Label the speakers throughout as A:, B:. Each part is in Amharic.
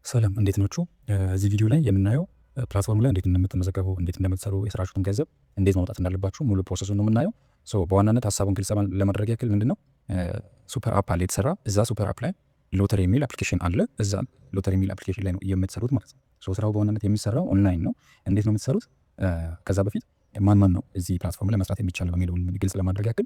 A: ሰላም እንዴት ናችሁ? እዚህ ቪዲዮ ላይ የምናየው ፕላትፎርም ላይ እንዴት እንደምትመዘገቡ፣ እንዴት እንደምትሰሩ፣ የስራችሁን ገንዘብ እንዴት ማውጣት እንዳለባችሁ ሙሉ ፕሮሰሱን ነው የምናየው። በዋናነት ሀሳቡን ግልጽ ለማድረግ ያክል ምንድነው ሱፐር አፕ አለ የተሰራ። እዛ ሱፐር አፕ ላይ ሎተሪ የሚል አፕሊኬሽን አለ። እዛ ሎተሪ የሚል አፕሊኬሽን ላይ ነው የምትሰሩት ማለት ነው። ስራው በዋናነት የሚሰራው ኦንላይን ነው። እንዴት ነው የምትሰሩት? ከዛ በፊት ማን ነው እዚህ ፕላትፎርም ላይ መስራት የሚቻለው የሚለውን ግልጽ ለማድረግ ያክል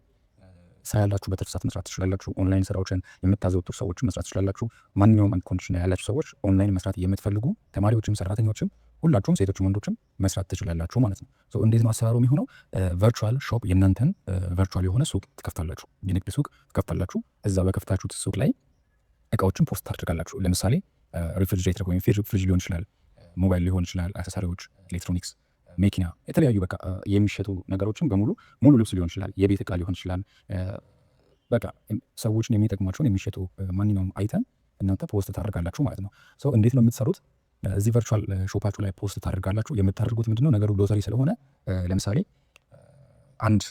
A: ስራ ያላችሁ በትርፍ ሰዓት መስራት ትችላላችሁ። ኦንላይን ስራዎችን የምታዘወትሩ ሰዎች መስራት ትችላላችሁ። ማንኛውም ኮንዲሽን ያላችሁ ሰዎች ኦንላይን መስራት የምትፈልጉ ተማሪዎችም፣ ሰራተኞችም፣ ሁላችሁም ሴቶችም ወንዶችም መስራት ትችላላችሁ ማለት ነው። እንዴት ነው አሰራሩ የሚሆነው? ቨርቹዋል ሾፕ የእናንተን ቨርቹዋል የሆነ ሱቅ ትከፍታላችሁ፣ የንግድ ሱቅ ትከፍታላችሁ። እዛ በከፍታችሁት ሱቅ ላይ እቃዎችን ፖስት ታደርጋላችሁ። ለምሳሌ ሪፍሪጅሬተር ወይም ፍሪጅ ሊሆን ይችላል፣ ሞባይል ሊሆን ይችላል፣ አክሰሰሪዎች፣ ኤሌክትሮኒክስ፣ መኪና፣ የተለያዩ በቃ የሚሸጡ ነገሮችን በሙሉ ሙሉ ልብስ ሊሆን ይችላል፣ የቤት እቃ ሊሆን ይችላል። በቃ ሰዎችን የሚጠቅሟቸውን የሚሸጡ ማንኛውም አይተም እናንተ ፖስት ታደርጋላችሁ ማለት ነው። እንዴት ነው የምትሰሩት? እዚህ ቨርቹዋል ሾፓችሁ ላይ ፖስት ታደርጋላችሁ። የምታደርጉት ምንድነው ነገሩ ሎተሪ ስለሆነ ለምሳሌ አንድ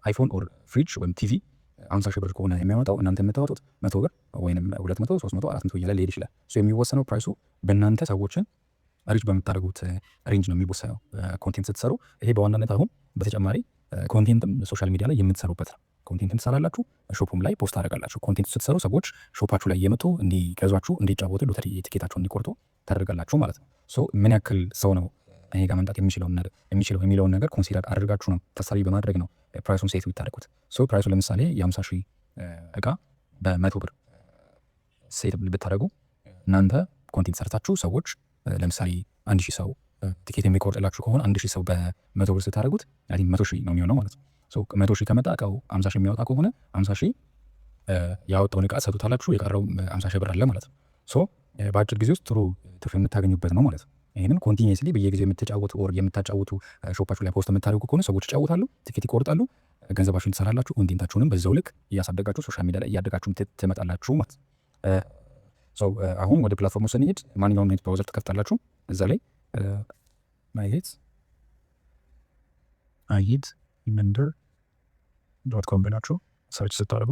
A: አይፎን ኦር ፍሪጅ ወይም ቲቪ 50 ሺህ ብር ከሆነ የሚያወጣው እናንተ የምታወጡት 100 ብር ወይም 200፣ 300፣ 400 እያለ ሊሄድ ይችላል። የሚወሰነው ፕራይሱ በእናንተ ሰዎችን ሪች በምታደርጉት ሬንጅ ነው የሚወሰነው ኮንቴንት ስትሰሩ። ይሄ በዋናነት አሁን በተጨማሪ ኮንቴንትም ሶሻል ሚዲያ ላይ የምትሰሩበት ነው። ኮንቴንትም ትሰራላችሁ፣ ሾፑም ላይ ፖስት ታደርጋላችሁ። ኮንቴንት ስትሰሩ ሰዎች ሾፓችሁ ላይ እየመጡ እንዲገዟችሁ፣ እንዲጫወቱ፣ ሎተሪ ቲኬታቸውን እንዲቆርጡ ታደርጋላችሁ ማለት ነው። ምን ያክል ሰው ነው እኔ ጋር መምጣት የሚችለው የሚለውን ነገር ኮንሲደር አድርጋችሁ ነው ታሳቢ በማድረግ ነው ፕራይሱን ሴት ይታደርጉት። ፕራይሱ ለምሳሌ የ50 ሺህ እቃ በ100 ብር ሴት ብታደርጉ እናንተ ኮንቴንት ሰርታችሁ ሰዎች ለምሳሌ 1000 ሰው ቲኬት የሚቆርጥላችሁ ከሆነ 1000 ሰው በ100 ብር ስታደርጉት 100 ሺህ ነው የሚሆነው ማለት ነው። 100 ሺህ ከመጣ እቃው 50 ሺህ የሚያወጣ ከሆነ 50 ሺህ ያወጣውን እቃ ሰጡታላችሁ፣ የቀረው 50 ሺህ ብር አለ ማለት ነው። በአጭር ጊዜ ውስጥ ጥሩ ትርፍ የምታገኙበት ነው ማለት ነው። ይህንን ኮንቲኒየስሊ በየጊዜው የምታጫውቱ ሾፓችሁ ላይ ፖስት የምታደርጉ ከሆነ ሰዎች ይጫወታሉ፣ ቲኬት ይቆርጣሉ፣ ገንዘባችሁን ትሰራላችሁ። ኮንቴንታችሁንም በዛው ልክ እያሳደጋችሁ ሶሻል ሚዲያ ላይ እያደጋችሁ ትመጣላችሁ ማለት ነው። አሁን ወደ ፕላትፎርሙ ስንሄድ ማንኛውም ኔት ብራውዘር ትከፍታላችሁ። እዛ ላይ አይሄድ መንደር .com ብላችሁ ሰርች ስታደርጉ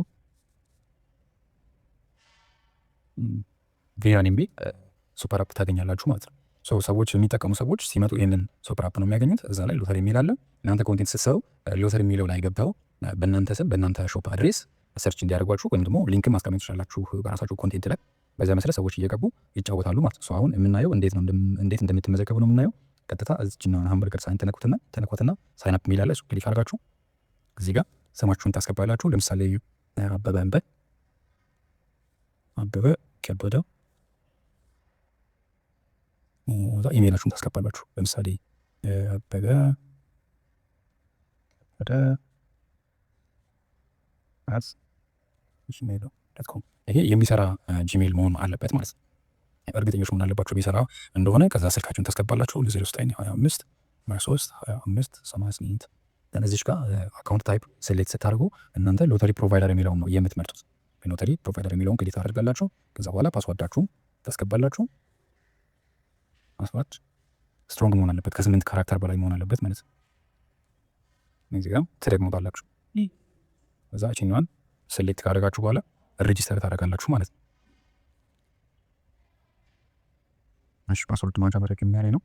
A: ቪያኒምቢ ሱፐር አፕ ታገኛላችሁ ማለት ነው። ሰዎች የሚጠቀሙ ሰዎች ሲመጡ ይህንን ሱፐር አፕ ነው የሚያገኙት። እዛ ላይ ሎተሪ የሚል አለ። እናንተ ኮንቴንት ስትሰሩ ሎተሪ የሚለው ላይ ገብተው በእናንተ ስም በእናንተ ሾፕ አድሬስ ሰርች እንዲያደርጓችሁ ወይም ደግሞ ሊንክም ማስቀመጥ ትችላላችሁ በራሳችሁ ኮንቴንት ላይ። በዛ መሰረት ሰዎች እየገቡ ይጫወታሉ ማለት ነው። አሁን የምናየው እንዴት እንደምትመዘገቡ ነው የምናየው። ቀጥታ እዚችና ሃምበርገር ሳይን ተነኩትና ሳይን አፕ የሚል አለ። እሱ ክሊክ አድርጋችሁ እዚህ ጋር ስማችሁን ታስገባላችሁ። ለምሳሌ አበበ ከበደ፣ ኢሜይላችሁን ታስገባላችሁ። ለምሳሌ አበበ ከበደ @gmail.com። ይሄ የሚሰራ ጂሜል መሆን አለበት ማለት ነው። እርግጠኞች መሆን አለባችሁ የሚሰራ እንደሆነ። ከዛ ስልካችሁን ታስገባላችሁ 0925 23 25 88። እነዚህ ጋር አካውንት ታይፕ ሴሌክት ስታደርጉ እናንተ ሎተሪ ፕሮቫይደር የሚለውን ነው የምትመርጡት። ሎተሪ ፕሮቫይደር የሚለውን ክሊክ ታደርጋላችሁ። ከዛ በኋላ ፓስዋርዳችሁን ታስገባላችሁ። ፓስዋርድ ስትሮንግ መሆን አለበት፣ ከ8 ካራክተር በላይ መሆን አለበት ማለት ነው። እዚህ ጋር ትደግሙታላችሁ። ከዛ እቺኛዋን ሴሌክት ካደረጋችሁ በኋላ ሬጂስተር ታደርጋላችሁ ማለት ነው። እሺ ፓስወርድ ማንቻ ማድረግ የሚያለኝ ነው።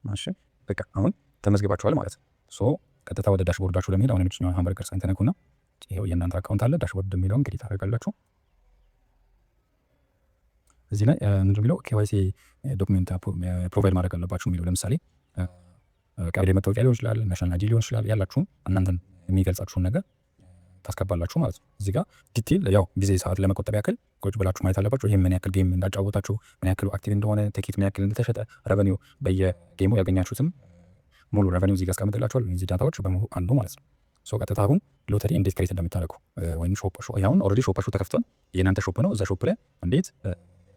A: እሺ በቃ አሁን ተመዝግባችኋል ማለት ነው። ቀጥታ ወደ ዳሽቦርዳችሁ ለመሄድ አሁን እቺኛዋ ሃምበርገር ሳይን ተነኩና ይሄው የእናንተ አካውንት አለ። ዳሽቦርድ የሚለውን ክሊክ ታደርጋላችሁ። እዚህ ላይ ምንድን ነው የሚለው ኬዋይሲ ዶክሜንት ፕሮቫይድ ማድረግ አለባችሁ የሚለው ለምሳሌ ቀበሌ መታወቂያ ሊሆን ይችላል፣ ናሽናል አይዲ ሊሆን ይችላል። ያላችሁን እናንተን የሚገልጻችሁን ነገር ታስገባላችሁ ማለት ነው። እዚህ ጋር ዲቴል ያው ጊዜ ሰዓት ለመቆጠብ ያክል ቁጭ ብላችሁ ማየት አለባችሁ። ይሄ ምን ያክል ጌም እንዳጫወታችሁ፣ ምን ያክል አክቲቭ እንደሆነ፣ ቲኬት ምን ያክል እንደተሸጠ፣ ረቨኒው በየጌሙ ያገኛችሁትም ሙሉ ረቨኒው እዚህ ጋር አስቀምጥላችኋል። እነዚህ ዳታዎች በሙሉ አንዱ ማለት ነው። ቀጥታ አሁን ሎተሪ እንዴት ክሬት እንደምታደርጉ ወይም አሁን ኦልሬዲ ሾፓችሁ ተከፍቷል። የእናንተ ሾፕ ነው። እዛ ሾፕ ላይ እንዴት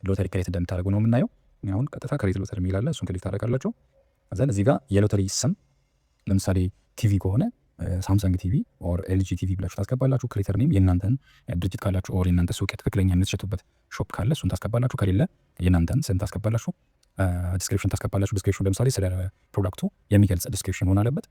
A: ሎተሪ ክሬት እንደምታደርጉ ነው የምናየው። አሁን ቀጥታ ክሬት ሎተሪ የሚል አለ። እሱን ክሊክ ታደርጋላችሁ። ከዛን እዚህ ጋር የሎተሪ ስም ለምሳሌ ቲቪ ከሆነ ሳምሰንግ ቲቪ ኦር ኤልጂ ቲቪ ብላችሁ ታስገባላችሁ። ክሬተር ኔም የእናንተን ድርጅት ካላችሁ ኦር የእናንተ ሱቅ ትክክለኛ የምትሸጡበት ሾፕ ካለ እሱን ታስገባላችሁ። ከሌለ የእናንተን ስም ታስገባላችሁ። ዲስክሪፕሽን ታስገባላችሁ። ዲስክሪፕሽን ለምሳሌ ስለ ፕሮዳክቱ የሚገልጽ ዲስክሪፕሽን መሆን አለበት።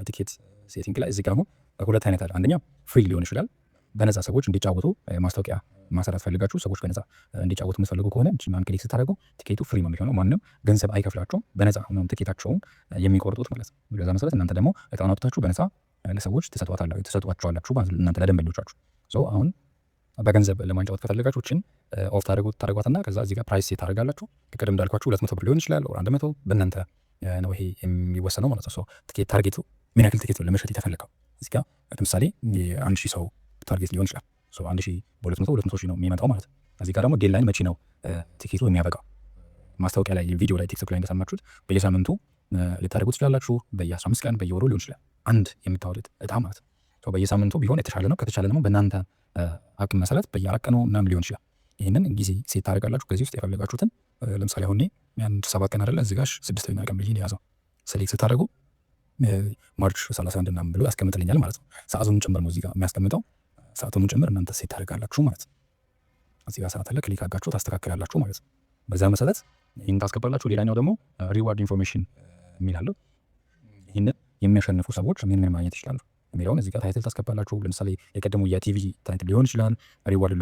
A: ቲኬት ሴቲንግ ላይ እዚህ ጋር አሁን ሁለት አይነት አለ። አንደኛ ፍሪ ሊሆን ይችላል በነፃ ሰዎች እንዲጫወቱ ማስታወቂያ ማሰራት ፈልጋችሁ ሰዎች በነፃ እንዲጫወቱ የምትፈልጉ ከሆነ እቺን ክሊክ ስታደርጉ ቲኬቱ ፍሪ ነው የሚሆነው። ማንም ገንዘብ አይከፍላቸውም። በነፃ ነው ቲኬታቸውን የሚቆርጡት ማለት ነው። በዛ መሰረት እናንተ ደግሞ እጣውን አውጥታችሁ በነፃ ለሰዎች ትሰጧቸዋላችሁ ማለት ነው፣ እናንተ ለደንበኞቻችሁ። አሁን በገንዘብ ለማጫወት ከፈለጋችሁ እቺን ኦፍ ታደርጓትና ከዛ እዚህ ጋር ፕራይስ ሴት ታደርጋላችሁ። ቅድም እንዳልኳችሁ 200 ብር ሊሆን ይችላል ወር 100 በእናንተ ነው ይሄ የሚወሰነው ማለት ነው። ቲኬት ታርጌቱ ምን ያክል ቲኬት ነው ለመሸጥ የተፈለገው? እዚህ ጋር ለምሳሌ 1000 ሰው ታርጌት ሊሆን ይችላል። 1000 በ200 ሺህ ነው የሚመጣው ማለት ነው። እዚህ ጋር ደግሞ ዴድላይን መቼ ነው ቲኬቱ የሚያበቃው? ማስታወቂያ ላይ ቪዲዮ ላይ ቲክቶክ ላይ እንደሰማችሁት በየሳምንቱ ልታደርጉ ትችላላችሁ። በየ15 ቀን በየወሩ ሊሆን ይችላል። አንድ የምታወጡት እጣ ማለት ነው። በየሳምንቱ ቢሆን የተሻለ ነው። ከተቻለ ደግሞ በእናንተ አቅም መሰረት በየ4 ቀኑ ምናምን ሊሆን ይችላል። ይህንን ጊዜ ሴት ታደርጋላችሁ። ከዚህ ውስጥ የፈለጋችሁትን ለምሳሌ አሁን አንድ 7 ቀን አይደለ እዚህ ጋር 6ኛ ቀን ብዬ የያዘው ሴሌክት ስታደርጉ ማርች 31 ምናምን ብሎ ያስቀምጥልኛል ማለት ነው። ሰዓቱን ጭምር ነው እዚህ ጋር የሚያስቀምጠው። ሰዓቱን ጭምር እናንተ ሴት ታደርጋላችሁ ማለት ነው። እዚህ ጋር ሰዓት አለ፣ ክሊክ አድርጋችሁ ታስተካክላላችሁ ማለት ነው። በዛ መሰረት ይህን ታስገባላችሁ። ሌላኛው ደግሞ ሪዋርድ ኢንፎርሜሽን የሚላለው ይህንን የሚያሸንፉ ሰዎች ምን ማግኘት ይችላሉ የሚለውን እዚህ ጋር ታይትል ታስገባላችሁ። ለምሳሌ የቀደሙ የቲቪ ታይትል ሊሆን ይችላል። ሪዋርድ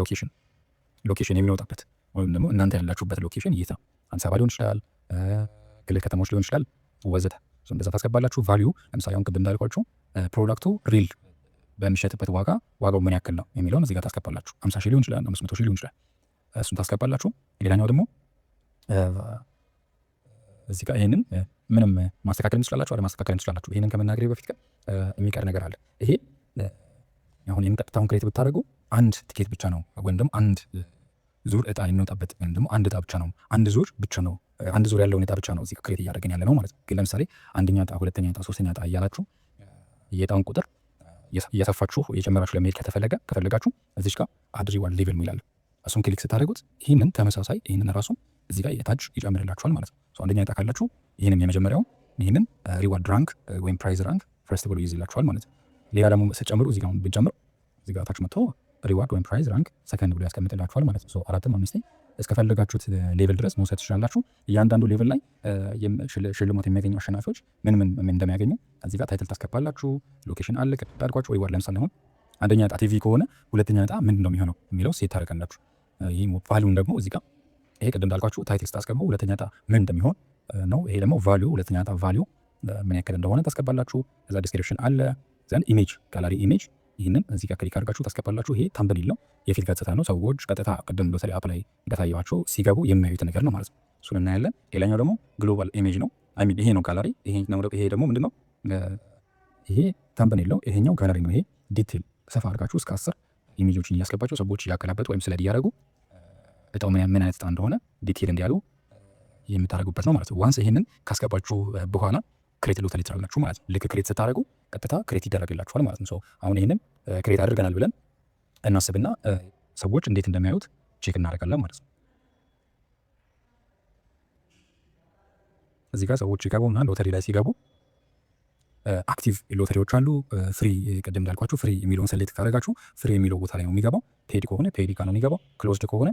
A: ሎኬሽን የሚወጣበት ወይም ደግሞ እናንተ ያላችሁበት ሎኬሽን ይታ አዲስ አበባ ሊሆን ይችላል፣ ክልል ከተሞች ሊሆን ይችላል ወዘተ። እንደዛ ታስገባላችሁ። ቫልዩ ለምሳሌ አሁን ቅድም እንዳልኳችሁ ፕሮዳክቱ ሪል በሚሸጥበት ዋጋው ምን ያክል ነው የሚለውን እዚህ ጋር ታስገባላችሁ። 50 ሺህ ሊሆን ይችላል፣ 500 ሺህ ሊሆን ይችላል። እሱን ታስገባላችሁ። ሌላኛው ደግሞ እዚህ ጋር ይሄንን ምንም ማስተካከል ትችላላችሁ፣ አለ ማስተካከል ትችላላችሁ። ይሄንን ከመናገሬ በፊት ግን የሚቀር ነገር አለ። ይሄ አሁን የምትቀጥታውን ክሬት ብታደርጉ አንድ ቲኬት ብቻ ነው ወይም ደግሞ አንድ ዙር እጣ የሚወጣበት ወይም ደግሞ አንድ እጣ ብቻ ነው፣ አንድ ዙር ያለውን እጣ ብቻ ነው እዚህ ክሬት እያደረግን ያለ ነው ማለት ነው። ግን ለምሳሌ አንደኛ እጣ፣ ሁለተኛ እጣ፣ ሶስተኛ እጣ እያላችሁ የእጣውን ቁጥር እየሰፋችሁ የጨመራችሁ ለመሄድ ከፈለጋችሁ እዚህ ጋር አድ ሪዋርድ ሌቭል የሚላል እሱን ክሊክ ስታደርጉት ይህንን ተመሳሳይ ይህንን ራሱ እዚህ ጋር የታች ይጨምርላችኋል ማለት ነው። አንደኛ እጣ ካላችሁ ይህንን የመጀመሪያው ይህንን ሪዋርድ ራንክ ወይም ፕራይዝ ራንክ ፈርስት ብሎ ይይዝላችኋል ማለት ነው። ሌላ ደግሞ ስትጨምሩ እዚህ ጋር ብትጨምሩ እዚህ ጋር ታች መጥቶ ሪዋርድ ወይም ፕራይዝ ራንክ ሰከንድ ብሎ ያስቀምጥላችኋል ማለት ነው። 4ም 5 እስከፈለጋችሁት ሌቭል ድረስ መውሰድ ትችላላችሁ። እያንዳንዱ ሌቭል ላይ ሽልማት የሚያገኙ አሸናፊዎች ምን እንደሚያገኙ እዚህ ጋር ታይትል ታስገባላችሁ። ሎኬሽን አለ ከታርጓችሁ ሪዋርድ ለምሳሌ አሁን አንደኛ እጣ ቲቪ ከሆነ ሁለተኛ እጣ ምንድን ነው የሚሆነው የሚለው ሴት ታደርጋላችሁ። ይህ ቫልዩን ደግሞ እዚህ ጋር ይሄ ቅድም እንዳልኳችሁ ታይትል ስታስገቡ ሁለተኛ እጣ ምን እንደሚሆን ነው። ይሄ ደግሞ ቫልዩ ሁለተኛ እጣ ቫልዩ ምን ያክል እንደሆነ ታስገባላችሁ። እዛ ዲስክሪፕሽን አለ። ዘን ኢሜጅ ጋላሪ ኢሜጅ ይህንን እዚህ ጋር ክሊክ አድርጋችሁ ታስገባላችሁ። ይሄ ታምብኔል ነው፣ የፊት ገጽታ ነው። ሰዎች ቀጥታ ቅድም ሎተሪ አፕ ላይ እንደታየዋቸው ሲገቡ የሚያዩት ነገር ነው ማለት ነው። እሱን እናያለን። ሌላኛው ደግሞ ግሎባል ኢሜጅ ነው። ይሄ ነው ጋላሪ። ይሄ ደግሞ ምንድን ነው? ይሄ ታምብኔል ነው። ይሄኛው ጋላሪ ነው። ይሄ ዲቴል ሰፋ አድርጋችሁ እስከ 10 ኢሜጆችን እያስገባችሁ ሰዎች እያቀላበጡ ወይም ስለዲ ያደረጉ እጣው ምን አይነት እጣ እንደሆነ ዲቴል እንዲያሉ የምታደርጉበት ነው ማለት ነው። ዋንስ ይሄንን ካስገባችሁ በኋላ ክሬት ሎተሪ ትላላችሁ ማለት ነው። ልክ ክሬት ስታደርጉ ቀጥታ ክሬት ይደረግላችኋል ማለት ነው። አሁን ይሄንን ክሬት አድርገናል ብለን እናስብና ሰዎች እንዴት እንደሚያዩት ቼክ እናደርጋለን ማለት ነው። እዚህ ጋር ሰዎች ይገቡና ሎተሪ ላይ ሲገቡ አክቲቭ ሎተሪዎች አሉ። ፍሪ ቅድም እንዳልኳችሁ ፍሪ የሚለውን ሰሌክት ካደረጋችሁ ፍሪ የሚለው ቦታ ላይ ነው የሚገባው። ፔድ ከሆነ ፔድ ነው የሚገባው። ክሎዝድ ከሆነ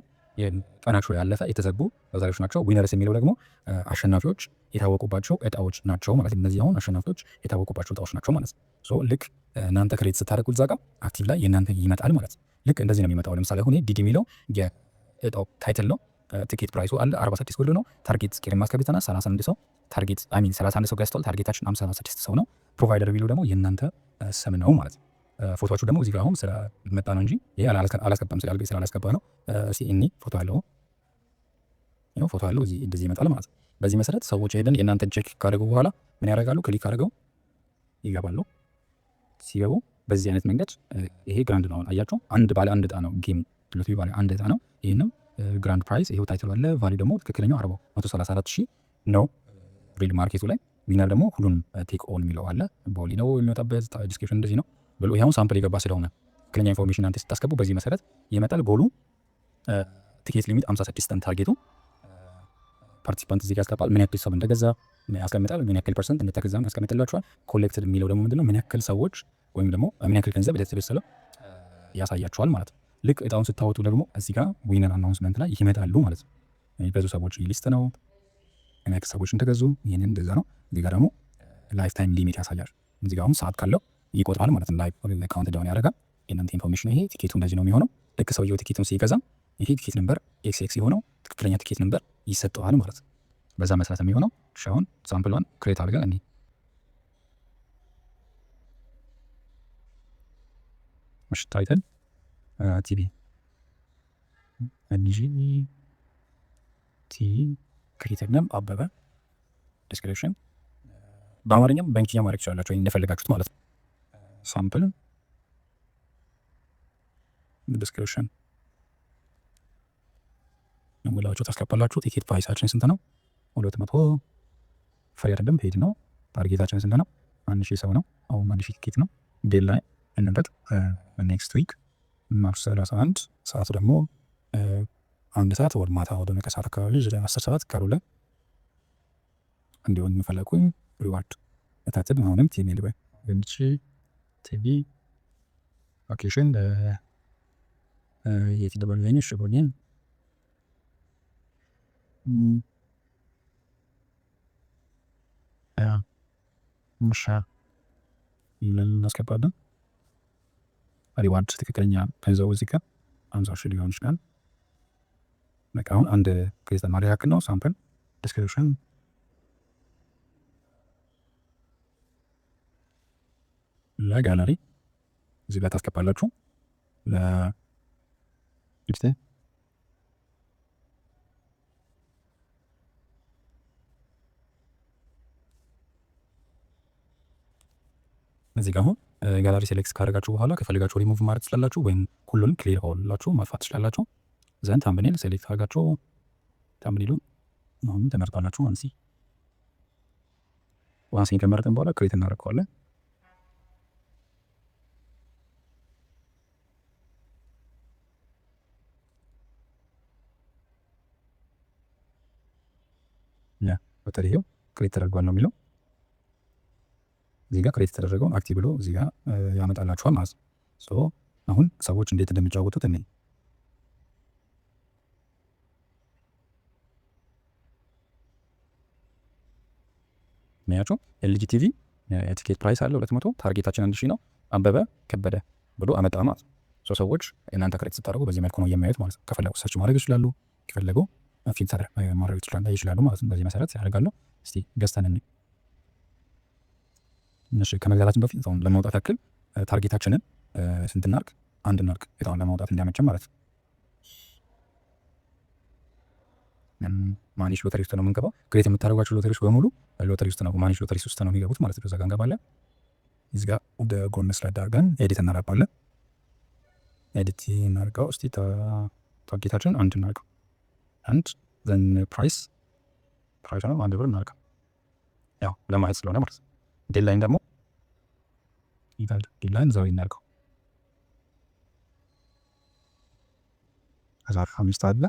A: ቀናቸው ያለፈ የተዘጉ ሎተሪዎች ናቸው። ዊነርስ የሚለው ደግሞ አሸናፊዎች የታወቁባቸው እጣዎች ናቸው ማለት ነው። እነዚህ አሁን አሸናፊዎች የታወቁባቸው እጣዎች ናቸው ማለት ነው። ልክ እናንተ ክሬት ስታደርጉት እዛ ጋር አክቲቭ ላይ የእናንተ ይመጣል ማለት ነው። ልክ እንደዚህ ነው የሚመጣው። ለምሳሌ አሁን ዲዲ የሚለው የእጣው ታይትል ነው። ቲኬት ፕራይሱ አለ 46 ብር ነው። ታርጌት ስኬር ማስከብተና 31 ሰው ታርጌት 31 ሰው ገዝቷል። ታርጌታችን 56 ሰው ነው። ፕሮቫይደር ቢሉ ደግሞ የእናንተ ስም ነው ማለት ነው። ፎቶዎቹ ደግሞ እዚህ ጋር አሁን ስለመጣ ነው እንጂ ይሄ አላስገባም ስላላስገባ ነው። ሲኤኒ ፎቶ አለው ፎቶ አለው እዚህ እንደዚህ ይመጣል ማለት ነው። በዚህ መሰረት ሰዎች ሄደን የእናንተን ቼክ ካደረጉ በኋላ ምን ያደርጋሉ? ክሊክ አድርገው ይገባሉ። ሲገቡ በዚህ አይነት መንገድ ይሄ ግራንድ ነው። አያቸው አንድ ባለ አንድ እጣ ነው። ጌም ሎተሪ ባለ አንድ እጣ ነው። ይሄንም ግራንድ ፕራይስ ይሄው ታይትል አለ። ቫሊ ደግሞ ትክክለኛው 134,000 ነው ሪል ማርኬቱ ላይ። ዊነር ደግሞ ሁሉንም ቴክ ኦል የሚለው አለ። ቦሊ ነው የሚወጣበት ዲስክሪፕሽን እንደዚህ ነው ብሎ ይሄውን ሳምፕል የገባ ስለሆነ ትክክለኛ ኢንፎርሜሽን አንተ ስታስገቡ በዚህ መሰረት ይመጣል። ጎሉ ቲኬት ሊሚት 56 ተን ታርጌቱ ፓርቲሲፓንት እዚህ ጋር ያስቀምጣል። ምን ያክል ሰው እንደገዛ ያስቀምጣል። ምን ያክል ፐርሰንት እንደተገዛም ያስቀምጥላችኋል። ኮሌክትድ የሚለው ደግሞ ምንድነው? ምን ያክል ሰዎች ወይም ደግሞ ምን ያክል ገንዘብ እንደተሰበሰበ ያሳያችኋል ማለት ነው። ልክ እጣውን ስታወጡ ደግሞ እዚህ ጋር ዊነር አናውንስመንት ላይ ይመጣሉ ማለት ነው። ብዙ ሰዎች ሊስት ነው ምን ያክል ሰዎች እንደገዙ ይሄንን እንደዛ ነው። እዚህ ጋር ደግሞ ላይፍ ታይም ሊሚት ያሳያል። እዚህ ጋር አሁን ሰዓት ካለው ይቆጥራል ማለት ነው። ላይቭ ካውንት ዳውን ያደርጋል። የእናንተ ኢንፎርሜሽን ይሄ ቲኬቱ እንደዚህ ነው የሚሆነው። ልክ ሰውየው ቲኬቱን ሲገዛ ይሄ ቲኬት ነምበር ኤክስ የሆነው ትክክለኛ ቲኬት ነምበር ይሰጠዋል ማለት ነው። በዛ መሰረት የሚሆነው አሁን ሳምፕሏን ክሬት አድርገን እኔ ታይተል ቲቪ እንጂ ክሬቲቭ ነም አበበ ዲስክሪፕሽን በአማርኛም በእንግሊዝኛ ማድረግ ትችላላችሁ ወይ እንደፈለጋችሁት ማለት ነው። ሳምፕል ዲስክሪፕሽን ሙላችሁ ታስገባላችሁ። ቲኬት ፕራይሳችን ስንት ነው? 200 ፍሪ አይደለም ፔድ ነው። ታርጌታችን ስንት ነው? 1000 ሰው ነው። አሁን 1000 ቲኬት ነው። ዴል ላይ እንበት ኔክስት ዊክ ማርች 31 ሰዓቱ ደግሞ 1 ሰዓት ወደ ማታ ወደ ከሰዓት አካባቢ 10 ሰዓት ቀሩ ላይ እንዲሆን የምፈለጉኝ ሪዋርድ እታትም አሁንም ቲሜል ወይ እንቺ ቲቪ ኦኬሽን የቲደበል ቬኒሽ ሽቦኒን ሙሻ ይለን እናስገባለን። ሪዋርድ ትክክለኛ ገንዘቡ እዚህ ጋር 50 ሺህ ሊሆን ይችላል። በቃ አሁን አንድ ክሬት ማድረግ ያክል ነው። ሳምፕል ዲስክሪፕሽን ለጋለሪ እዚህ ጋር ታስገባላችሁ። ለኢድቴ እዚህ ጋር አሁን ጋላሪ ሴሌክት ካደረጋችሁ በኋላ ከፈልጋችሁ ሪሙቭ ማድረግ ትችላላችሁ፣ ወይም ሁሉንም ክሊር ሆላችሁ ማጥፋት ትችላላችሁ። ዘንድ ታምብኔል ሴሌክት አድርጋችሁ ታምብኔሉን አሁን ተመርጣላችሁ። ዋንሲን ከመረጥን በኋላ ክሬት እናደርገዋለን። በተለይው ክሬት ተደርጓል ነው የሚለው። እዚህ ጋር ክሬት የተደረገውን አክቲቭ ብሎ እዚህ ጋር ያመጣላችኋል ማለት ነው። አሁን ሰዎች እንዴት እንደሚጫወቱት እኔ ሚያቸው ኤልጂ ቲቪ የቲኬት ፕራይስ አለ 200 ታርጌታችን 1000 ነው። አበበ ከበደ ብሎ አመጣ ማለት ነው። ሰዎች እናንተ ክሬት ስታደርጉ በዚህ መልኩ ነው የሚያዩት ማለት ነው። ከፈለጉ ሰርች ማድረግ ይችላሉ፣ ከፈለጉ ፊልተር ማድረግ ይችላሉ ማለት ነው። በዚህ መሰረት ያደርጋሉ። እስቲ ገዝተን እንይ። እሺ ከመግዛታችን በፊት አሁን ለማውጣት ያክል ታርጌታችንን ስንት እናድርግ? 1 እናድርግ። የታውን ለማውጣት እንዲያመቸን ማለት ነው። ማኒሽ ሎተሪ ውስጥ ነው የምንገባው። ክሬት የምታደርጓቸው ሎተሪዎች በሙሉ ሎተሪ ውስጥ ነው፣ ማኒሽ ሎተሪ ውስጥ ነው የሚገቡት ማለት ነው። እዛ ጋር እንገባለን። እዚህ ጋር ወደ ጎን ስላይድ አድርገን ኤዲት እናደርጋለን። ኤዲት እናድርገው። እስቲ ታርጌታችን 1 እናድርገው። 1 ዘን ፕራይስ ነው 1 ብር እናድርገው። ያው ለማየት ስለሆነ ማለት ነው። ዴድላይን ደግሞ ዴድላይን ዛሬ እናድርገው። ከዛ 5 አለ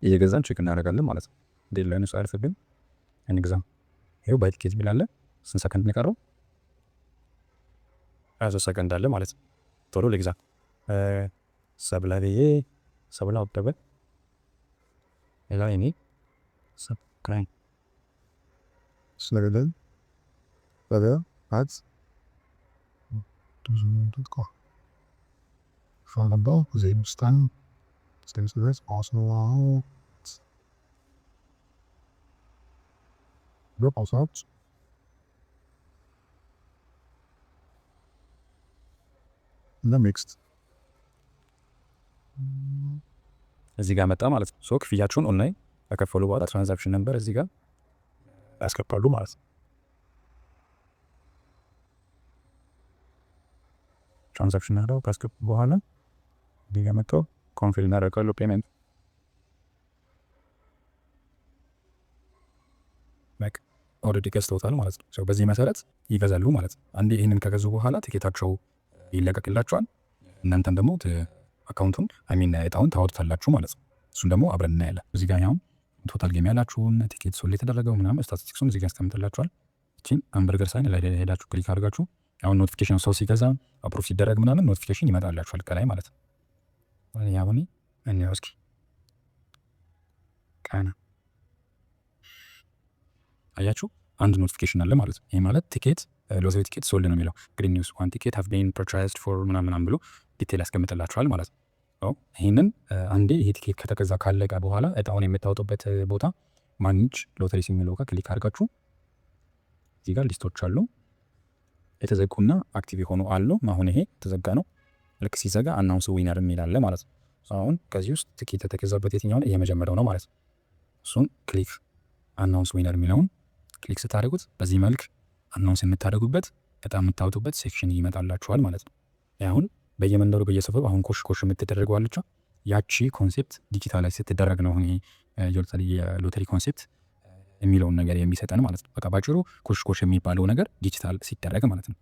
A: እየገዛን ቼክ እናደርጋለን ማለት ነው። ዴድላይኑ ሳያልፍብን እንግዛ። ይኸው ባይ ቲኬት ቢል አለ። ስንት ሰከንድ ነው የቀረው? 23 ሰከንድ አለ ማለት ነው። ቶሎ ልግዛ። ሰብለ ብዬ ሰብለ አበበ ሌላ እኔ ሰብክራይ
B: ስለገደል በበ አት Vandaag zeven staan. Steeds de rest Arsenal. Drop als out. እና ሚክስድ
A: እዚህ ጋር መጣ ማለት ነው። ሶ ክፍያችሁን ኦንላይን ከከፈሉ በኋላ ትራንዛክሽን ነበር እዚህ ጋር
B: ያስገባሉ ማለት ነው። ትራንዛክሽን ያለው ካስገቡ በኋላ እዚህ ጋር መጥተው ኮንፊርም ያደርጋሉ ፔመንት
A: ኦልሬዲ ገዝተውታል ማለት ነው። በዚህ መሰረት ይገዛሉ ማለት ነው። አንዴ ይህንን ከገዙ በኋላ ትኬታቸው ይለቀቅላቸዋል። እናንተም ደግሞ አካውንቱን እጣውን ታወጡታላችሁ ማለት ነው። እሱን ደግሞ አብረን እናያለን። እዚህ ጋር ያው ቶታል ጌም ያላችሁን ቲኬት ሶል የተደረገው ምናምን ስታቲስቲክሱን እዚህ ጋር ያስቀምጥላችኋል። እቺን አምበርገር ሳይን ላይ ሄዳችሁ ክሊክ አድርጋችሁ አሁን ኖቲፊኬሽን ሰው ሲገዛ አፕሩቭ ሲደረግ ምናምን ኖቲፊኬሽን ይመጣላችኋል ከላይ ማለት ነው። ያሁን እንያው እስኪ ቃና አያችሁ አንድ ኖቲፊኬሽን አለ ማለት ነው። ይሄ ማለት ቲኬት ሎተሪ ቲኬት ሶልድ ነው የሚለው ግሪን ኒውስ ዋን ቲኬት ሃቭ ቢን ፐርቼዝድ ፎር ምናምን ብሎ ዲቴል ያስቀምጥላችኋል ማለት ነው። ይህንን አንዴ ይሄ ቲኬት ከተገዛ ካለቀ በኋላ እጣውን የምታወጡበት ቦታ ማንጅ ሎተሪስ የሚለው ጋር ክሊክ አድርጋችሁ እዚህ ጋር ሊስቶች አሉ የተዘጉና አክቲቭ የሆኑ አሉ። አሁን ይሄ የተዘጋ ነው። ልክ ሲዘጋ አናውንስ ዊነር የሚል አለ ማለት ነው። አሁን ከዚህ ውስጥ ቲኬት የተገዛበት የትኛው ነው? የመጀመሪያው ነው ማለት ነው። እሱን ክሊክ አናውንስ ዊነር የሚለውን ክሊክ ስታደርጉት በዚህ መልክ አናውንስ የምታደርጉበት እጣ የምታወጡበት ሴክሽን ይመጣላችኋል ማለት ነው። አሁን በየመንደሩ በየሰፈሩ አሁን ኮሽ የምትደረገው አለች። ያቺ ኮንሴፕት ዲጂታላይዝ ስትደረግ ነው አሁን የሎተሪ ኮንሴፕት የሚለውን ነገር የሚሰጠን ማለት ነው። በቃ ባጭሩ ኮሽ የሚባለው ነገር ዲጂታል ሲደረግ ማለት ነው።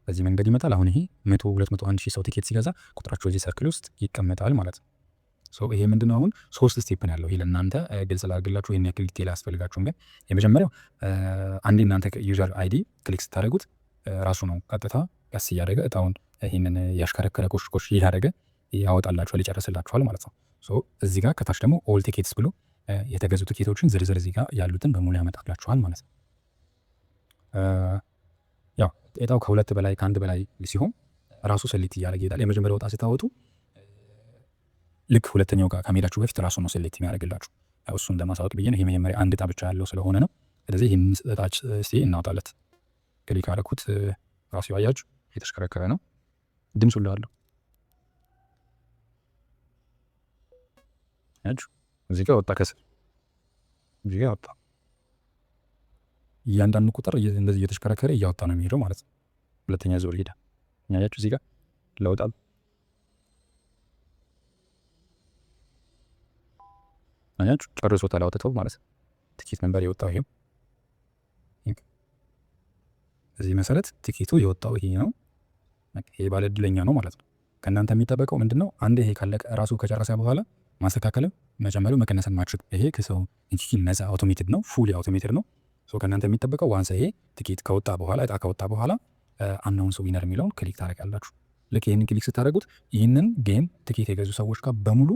A: በዚህ መንገድ ይመጣል። አሁን ይሄ 100 200 1000 ሰው ቲኬት ሲገዛ ቁጥራቸው እዚህ ሰርክል ውስጥ ይቀመጣል ማለት ነው። ይሄ ምንድነው አሁን 3 ስቴፕ ነው ያለው። ይሄ ለእናንተ ግልጽ ላድርግላችሁ። ይሄን ያክል ዲቴል አያስፈልጋችሁም። ግን የመጀመሪያው አንዴ እናንተ ዩዘር አይዲ ክሊክ ስታደርጉት ራሱ ነው ቀጥታ ቀስ እያደረገ እጣውን ይሄንን ያሽከረከረ ኮሽ እያደረገ ያወጣላችኋል፣ ይጨርስላችኋል ማለት ነው። እዚህ ጋር ከታች ደግሞ ኦል ቲኬትስ ብሎ የተገዙ ቲኬቶችን ዝርዝር እዚህ ጋር ያሉትን በሙሉ ያመጣላችኋል ማለት ነው። ያው እጣው ከሁለት በላይ ከአንድ በላይ ሲሆን ራሱ ሰሊት እያደረገ ይሄዳል። የመጀመሪያው እጣ ስታወጡ ልክ ሁለተኛው ጋር ከመሄዳችሁ በፊት ራሱ ነው ሴሌክት የሚያደርግላችሁ። እሱን ለማሳወቅ ብዬ ነው። ይሄ መጀመሪያ አንድ እጣ ብቻ ያለው ስለሆነ ነው። ስለዚህ ይህን እጣች እስቲ እናውጣለት። ክሊክ አደረኩት። ራሱ ያያችሁ የተሽከረከረ ነው። ድምፁ ላለው ያችሁ እዚህ ጋር ወጣ፣ ከስር እዚህ ጋር ወጣ። እያንዳንዱ ቁጥር እንደዚህ እየተሽከረከረ እያወጣ ነው የሚሄደው ማለት ነው። ሁለተኛ ዙር ሄዳ ያያችሁ እዚህ ጋር ለውጣል። አያችሁ ጨርሶታል፣ አውጥተው ማለት ነው። ቲኬት ነምበር የወጣው ይሄው። በዚህ መሰረት ቲኬቱ የወጣው ይሄ ነው። ይሄ ባለ እድለኛ ነው ማለት ነው። ከእናንተ የሚጠበቀው ምንድነው? አንድ ይሄ ካለቀ ራሱ ከጨረሰ በኋላ ማስተካከልም መጨመሪም መቀነስም ማድረግ። ይሄ ከሰው እንጂ ነፃ አውቶሜትድ ነው፣ ፉሊ አውቶሜትድ ነው። ከእናንተ የሚጠበቀው ዋንስ ይሄ ቲኬት ከወጣ በኋላ እጣ ከወጣ በኋላ አናውንስ ዊነር የሚለውን ክሊክ ታደርጋላችሁ። ልክ ይህንን ክሊክ ስታደርጉት ይህንን ጌም ቲኬት የገዙ ሰዎች ጋር በሙሉ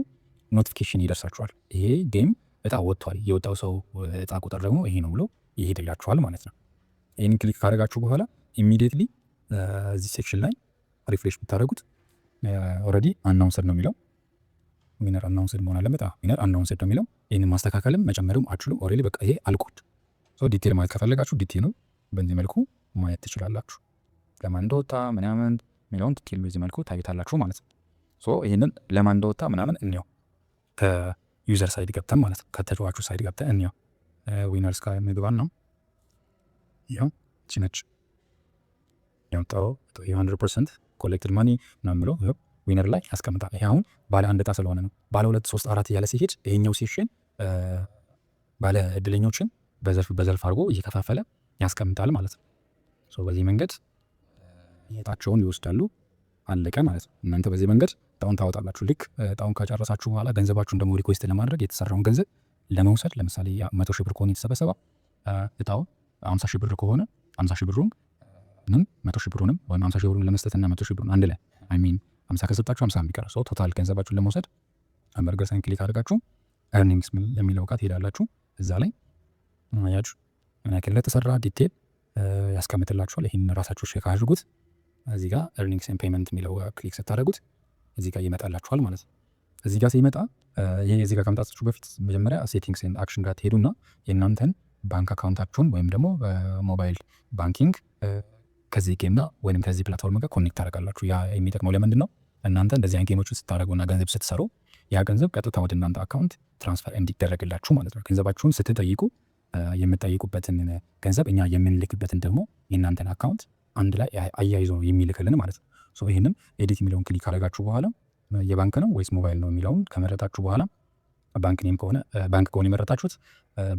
A: ኖቲፊኬሽን ይደርሳችኋል። ይሄ ጌም እጣ ወጥቷል፣ የወጣው ሰው እጣ ቁጥር ደግሞ ይሄ ነው ብሎ ይሄድላችኋል ማለት ነው። ይህን ክሊክ ካደረጋችሁ በኋላ ኢሚዲየትሊ እዚህ ሴክሽን ላይ ሪፍሬሽ ብታደረጉት ኦልሬዲ አናውንስድ ነው የሚለው። ዊነር አናውንስድ መሆን አለበት። ዊነር አናውንስድ ነው የሚለው። ይህን ማስተካከልም መጨመርም አችሉም። ኦልሬዲ በቃ ይሄ አልቆድ። ዲቴል ማየት ከፈለጋችሁ ዲቴሉን በዚህ መልኩ ማየት ትችላላችሁ። ለማን እንደወጣ ምናምን የሚለውን ዲቴል በዚህ መልኩ ታዩታላችሁ ማለት ነው። ይህንን ለማን እንደወጣ ምናምን እንየው ከዩዘር ሳይድ ገብተን ማለት ነው። ከተጫዋቹ ሳይድ ገብተን እንየው። ዊነርስ ጋር ምግባን ነው ያው ቺነች ያውጣው 100% ኮሌክትድ ማኒ ነው ብሎ ዊነር ላይ ያስቀምጣል። ይሄ አሁን ባለ አንድ እጣ ስለሆነ ነው። ባለ 2 3 4 እያለ ሲሄድ ይሄኛው ሴክሽን ባለ እድለኞችን በዘርፍ አድርጎ እየከፋፈለ ያስቀምጣል ማለት ነው። በዚህ መንገድ እጣቸውን ይወስዳሉ። አለቀ ማለት ነው። እናንተ በዚህ መንገድ እጣውን ታወጣላችሁ። ልክ እጣውን ከጨረሳችሁ በኋላ ገንዘባችሁን ደግሞ ሪኩዌስት ለማድረግ የተሰራውን ገንዘብ ለመውሰድ ለምሳሌ 100 ሺህ ብር ከሆነ የተሰበሰበው እጣው 50 ሺህ ብር ከሆነ 50 ሺህ ብሩን 100 ሺህ ብሩንም ወይም 50 ሺህ ብሩን ለመስጠትና 100 ሺህ ብሩን አንድ ላይ 50 ከሰጣችሁ 50 የሚቀር ቶታል ገንዘባችሁን ለመውሰድ አምበርገር ሳይን ክሊክ አድርጋችሁ ኤርኒንግስ የሚለው ጋር ትሄዳላችሁ። እዛ ላይ ያችሁ ምን ያክል ለተሰራ ዲቴል ያስቀምጥላችኋል። ይህን ራሳችሁ ቼክ አድርጉት። እዚህ ጋር ኤርኒንግስ ኤንድ ፔመንት የሚለው ክሊክ ስታደርጉት እዚህ ጋር ይመጣላችኋል ማለት ነው። እዚህ ጋር ሲመጣ ይሄ እዚህ ጋር ከመምጣታችሁ በፊት መጀመሪያ ሴቲንግስ ኤንድ አክሽን ጋር ትሄዱና የእናንተን ባንክ አካውንታችሁን ወይም ደግሞ በሞባይል ባንኪንግ ከዚህ ጌምና ወይም ከዚህ ፕላትፎርም ጋር ኮኔክት ታደርጋላችሁ። ያ የሚጠቅመው ለምንድን ነው? እናንተ እንደዚህ አይነት ጌሞችን ስታደርጉና ገንዘብ ስትሰሩ ያ ገንዘብ ቀጥታ ወደ እናንተ አካውንት ትራንስፈር እንዲደረግላችሁ ማለት ነው። ገንዘባችሁን ስትጠይቁ የምጠይቁበትን ገንዘብ እኛ የምንልክበትን ደግሞ የእናንተን አካውንት አንድ ላይ አያይዞ ነው የሚልክልን ማለት ነው። ሶ ይህንም ኤዲት የሚለውን ክሊክ ካደረጋችሁ በኋላ የባንክ ነው ወይስ ሞባይል ነው የሚለውን ከመረጣችሁ በኋላ ባንክ ኔም ከሆነ የመረጣችሁት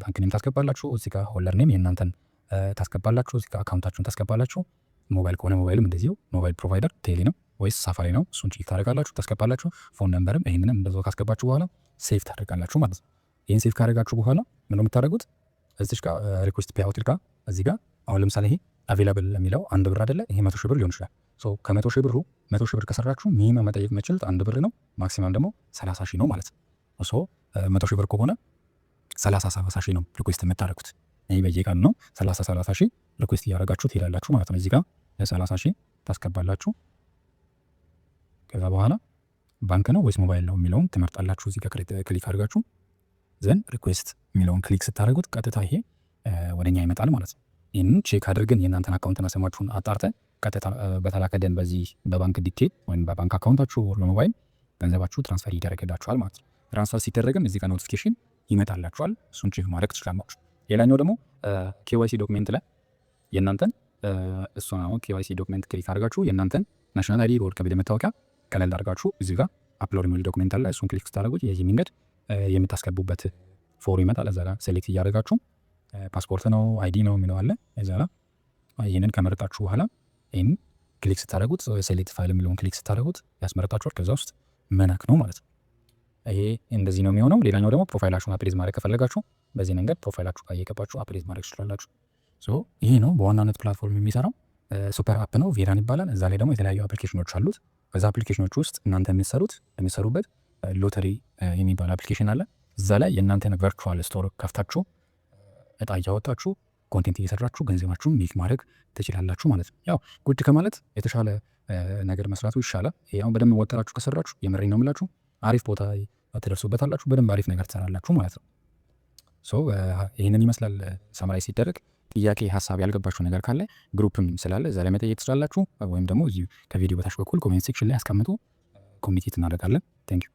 A: ባንክ ኔም ታስገባላችሁ። እዚህ ጋር ሆልደር ኔም የእናንተን ታስገባላችሁ። እዚህ ጋር አካውንታችሁን ታስገባላችሁ። ሞባይል ከሆነ ሞባይልም እንደዚሁ ሞባይል ፕሮቫይደር ቴሌ ነው ወይስ ሳፋሪ ነው፣ እሱን ቼክ ታደርጋላችሁ፣ ታስገባላችሁ። ፎን ነምበርም ይህንንም እንደዛው ካስገባችሁ በኋላ ሴቭ ታደርጋላችሁ ማለት ነው። ይህን ሴቭ ካደረጋችሁ በኋላ ምን ነው የምታደርጉት? እዚህ ጋር ሪኩዌስት ፔይ አውት ጋር እዚህ ጋር አሁን ለምሳሌ ይሄ አቬላብል የሚለው 1 ብር አይደለ? ይሄ 100 ሺህ ብር ሊሆን ይችላል። ሶ ከ100 ሺህ ብሩ 100 ሺህ ብር ከሰራችሁ ሚኒመም መጠየቅ የምትችሉት 1 ብር ነው። ማክሲማም ደግሞ 30 ሺህ ነው ማለት ነው። ሶ 100 ሺህ ብር ከሆነ 30 ሺህ ነው ሪኩዌስት የምታደርጉት። ይሄ በየቀኑ ነው 30 ሺህ ሪኩዌስት እያደረጋችሁ ትሄዳላችሁ ማለት ነው። እዚህ ጋር 30 ሺህ ታስገባላችሁ። ከዛ በኋላ ባንክ ነው ወይስ ሞባይል ነው የሚለውን ትመርጣላችሁ። እዚህ ጋር ክሊክ አድርጋችሁ ዘን ሪኩዌስት የሚለውን ክሊክ ስታደርጉት ቀጥታ ይሄ ወደኛ ይመጣል ማለት ነው። ይህንን ቼክ አድርገን የእናንተን አካውንትና ስማችሁን አጣርተን ቀጥታ በተላከደን በዚህ በባንክ ዲቴል ወይም በባንክ አካውንታችሁ በሞባይል ገንዘባችሁ ትራንስፈር ይደረግላችኋል ማለት ነው። ትራንስፈር ሲደረግም እዚህ ጋር ኖቲፊኬሽን ይመጣላችኋል። እሱን ቼክ ማድረግ ትችላላችሁ። ሌላኛው ደግሞ ኬዋይሲ ዶክሜንት ላይ የእናንተን እሱን አሁን ኬዋይሲ ዶክሜንት ክሊክ አድርጋችሁ የእናንተን ናሽናል አይዲ ወይም ቀበሌ መታወቂያ ቀለል አድርጋችሁ እዚህ ጋር አፕሎድ የሚል ዶክሜንት አለ። እሱን ክሊክ ስታደርጉት የዚህ መንገድ የምታስገቡበት ፎር ይመጣል። እዛ ጋር ሴሌክት እያደረጋችሁ ፓስፖርት ነው አይዲ ነው የሚለው አለ። እዛ ጋር ይህንን ከመረጣችሁ በኋላ ይህን ክሊክ ስታደርጉት ሴሌክት ፋይል የሚለውን ክሊክ ስታደርጉት ያስመረጣችኋል። ከዛ ውስጥ መናክ ነው ማለት ነው። ይሄ እንደዚህ ነው የሚሆነው። ሌላኛው ደግሞ ፕሮፋይላችሁን አፕዴት ማድረግ ከፈለጋችሁ በዚህ መንገድ ፕሮፋይላችሁ ጋር እየገባችሁ አፕዴት ማድረግ ትችላላችሁ። ይሄ ነው በዋናነት ፕላትፎርም የሚሰራው ሱፐር አፕ ነው፣ ቬራን ይባላል። እዛ ላይ ደግሞ የተለያዩ አፕሊኬሽኖች አሉት። በዛ አፕሊኬሽኖች ውስጥ እናንተ የሚሰሩበት ሎተሪ የሚባል አፕሊኬሽን አለ። እዛ ላይ የእናንተን ቨርቹዋል ስቶር ከፍታችሁ እጣ እያወጣችሁ ኮንቴንት እየሰራችሁ ገንዘባችሁን ሜክ ማድረግ ትችላላችሁ ማለት ነው። ያው ቁጭ ከማለት የተሻለ ነገር መስራቱ ይሻላል። ያው በደንብ ወጥራችሁ ከሰራችሁ የምሬን ነው የምላችሁ አሪፍ ቦታ ትደርሱበታላችሁ። በደንብ አሪፍ ነገር ትሰራላችሁ ማለት ነው። ይህንን ይመስላል ሰማራይ ሲደረግ። ጥያቄ ሀሳብ ያልገባችሁ ነገር ካለ ግሩፕም ስላለ እዛ ላይ መጠየቅ ትችላላችሁ። ወይም ደግሞ እዚሁ ከቪዲዮ በታች በኩል ኮሜንት ሴክሽን ላይ አስቀምጡ፣ ኮሚኒኬት እናደርጋለን። ቴንክ ዩ